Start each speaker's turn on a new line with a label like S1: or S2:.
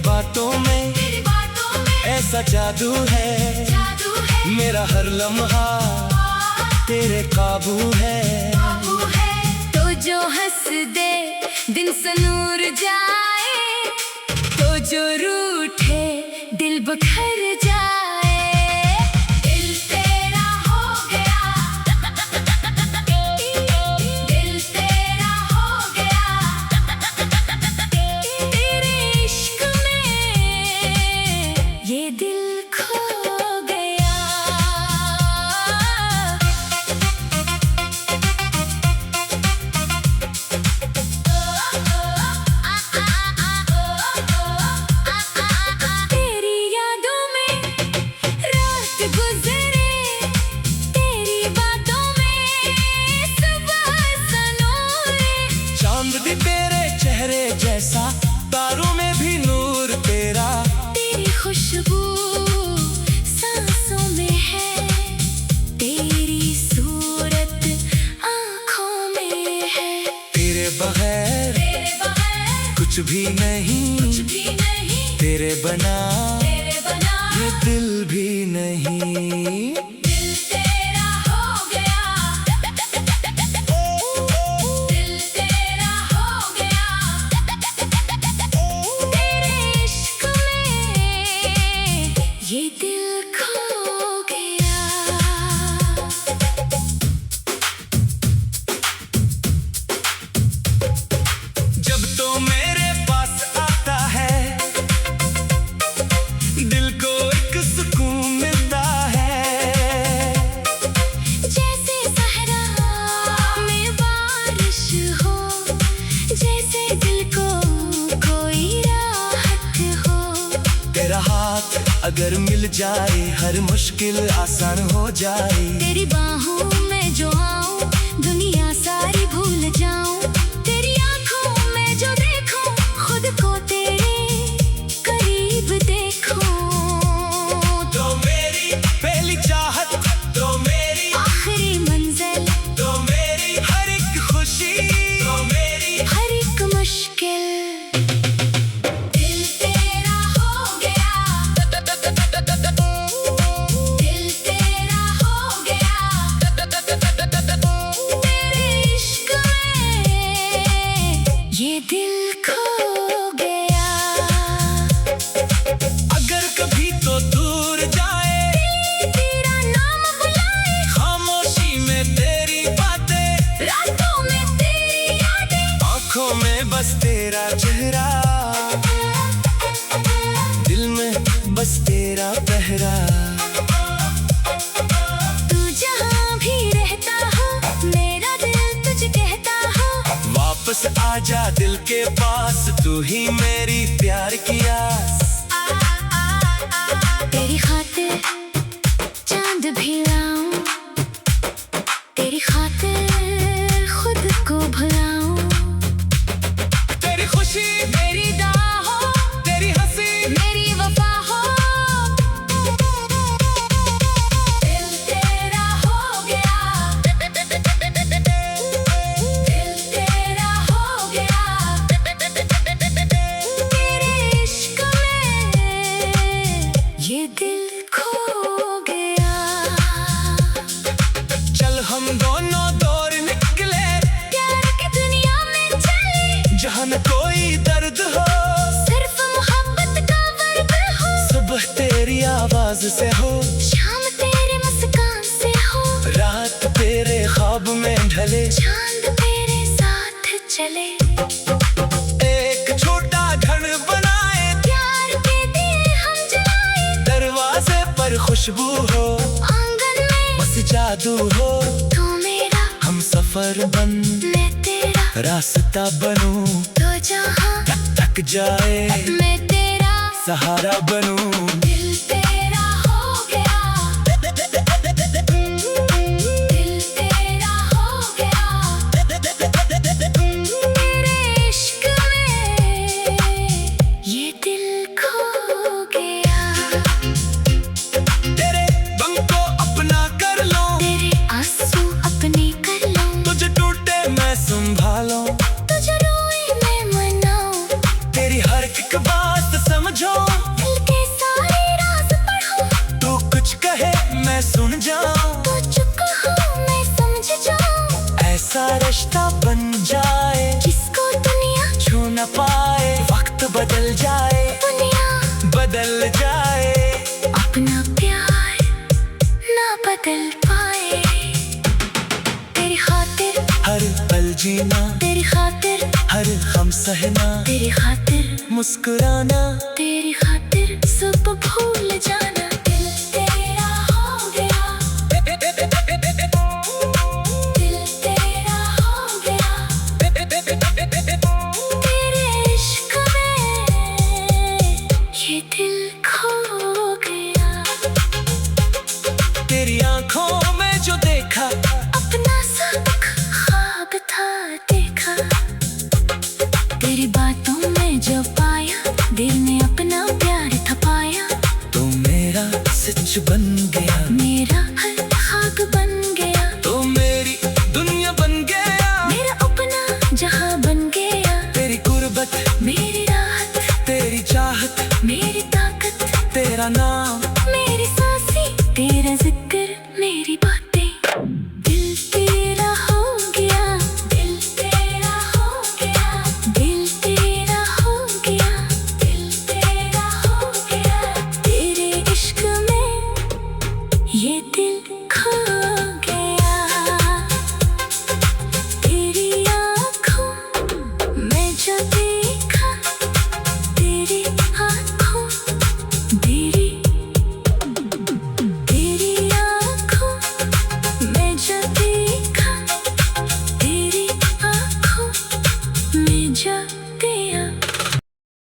S1: बातों में ऐसा जादू है, मेरा हर लम्हा तेरे काबू है।
S2: तो जो हंस दे दिन से नूर जाए, तो जो रूठे दिल बखर जाए। दिल तेरा हो गया, दिल तेरा हो गया, तेरे इश्क में ये दिल खो गया। तेरी यादों में रात गुजरे, तेरी बातों में सुबह सनोरे।
S1: चांद भी तेरे चेहरे जैसा, तारों में भी नूर तेरा।
S2: तेरी खुशबू सांसों में है, तेरी सूरत आँखों में है।
S1: तेरे बगैर कुछ भी नहीं, तेरे बना ये दिल भी नहीं।
S2: दिल तेरा हो गया, दिल तेरा हो गया, तेरे इश्क में ये दिल खो गया।
S1: जब तो मेरे पास आता है, दिल को एक सुकून मिलता है।
S2: जैसे सहरा में बारिश हो, जैसे दिल को कोई राहत हो।
S1: तेरा हाथ अगर मिल जाए, हर मुश्किल आसान हो जाए।
S2: तेरी बाहों में जो आऊं, दुनिया सारी भूल जाऊं। तेरी आंखों में जो देखूं, खुद को तेरे करीब देखूं।
S1: तो मेरी पहली चाहत, तो मेरी
S2: आखिरी मंजिल,
S1: तो मेरी हर एक खुशी, तो मेरी
S2: हर एक मुश्किल। दिल तेरा हो गया, दिल तेरा हो गया, तेरे इश्क में ये दिल खो गया।
S1: अगर कभी तो दूर जाए,
S2: तेरा नाम बुलाए,
S1: खामोशी में तेरी बातें,
S2: रातों में तेरी यादें।
S1: आंखों में बस तेरा चेहरा, दिल में बस तेरा पहरा।
S2: तू जहाँ भी रहता हो, मेरा दिल तुझे कहता हो।
S1: वापस आजा दिल के पास, तू ही मेरी प्यार की आस।
S2: तेरी खातिर चांद भी लाऊं, तेरी खातिर खुद को भुलाऊं।
S1: तेरी खुशी,
S2: तेरी दाह हो,
S1: तेरी हंसी,
S2: मेरी वफा हो। दिल तेरा हो गया, दिल तेरा हो गया, तेरे इश्क में ये दिल खो गया।
S1: चल हम दोनों दौर निकले,
S2: प्यार की दुनिया में चले,
S1: जहाँ न कोई दर्द हो,
S2: सिर्फ मोहब्बत का वर्द हो।
S1: सुबह तेरी आवाज से हो,
S2: शाम तेरे मुस्कान से हो,
S1: रात तेरे ख्वाब में ढले।
S2: चांद तेरे साथ चले।
S1: एक छोटा घर बनाए,
S2: प्यार के दिए हम जलाए,
S1: दरवाजे पर खुशबू हो,
S2: आंगन में
S1: बस जादू हो।
S2: तू मेरा,
S1: हम सफर बन,
S2: मैं तेरा,
S1: रास्ता बनूं,
S2: तो जहाँ
S1: थक जाए
S2: मैं तेरा
S1: सहारा बनूं।
S2: दिल तेरा हो गया, दिल तेरा हो गया, तेरे इश्क में ये दिल खो गया।
S1: तेरे गम को अपना कर लो,
S2: तेरे आंसू अपने कर लो,
S1: तुझे टूटे मैं संभालो,
S2: तुझे रोए मैं मनाऊं।
S1: तेरी हर एक बात समझ समझो,
S2: दिल के सारे राज पढ़ो,
S1: तू कुछ कहे मैं सुन जाऊं,
S2: तो चुप हो मैं समझ जाऊं।
S1: ऐसा रिश्ता बन जाए
S2: जिसको दुनिया
S1: छू न पाए, वक्त बदल जाए,
S2: दुनिया
S1: बदल जाए,
S2: अपना प्यार ना बदल पाए। तेरी खातिर
S1: हर पल जीना,
S2: तेरी खातिर
S1: हर गम सहना,
S2: तेरी खातिर
S1: मुस्कुराना,
S2: तेरी खातिर सब भूल जाना। दिल तेरा हो गया, दिल तेरा हो गया, तेरे इश्क में ये दिल खो गया।
S1: तेरी आंखों में जो देखा,
S2: अपना सब ख्वाब था देखा, तेरी बातों में जो पाया, दिल ने अपना प्यार थपाया।
S1: तो मेरा सच बन गया,
S2: मेरा हर ख्वाब बन गया,
S1: तो मेरी दुनिया बन गया,
S2: मेरा अपना जहां बन गया।
S1: तेरी गुर्बत
S2: मेरी राहत,
S1: तेरी चाहत,
S2: मेरी ताकत,
S1: तेरा नाम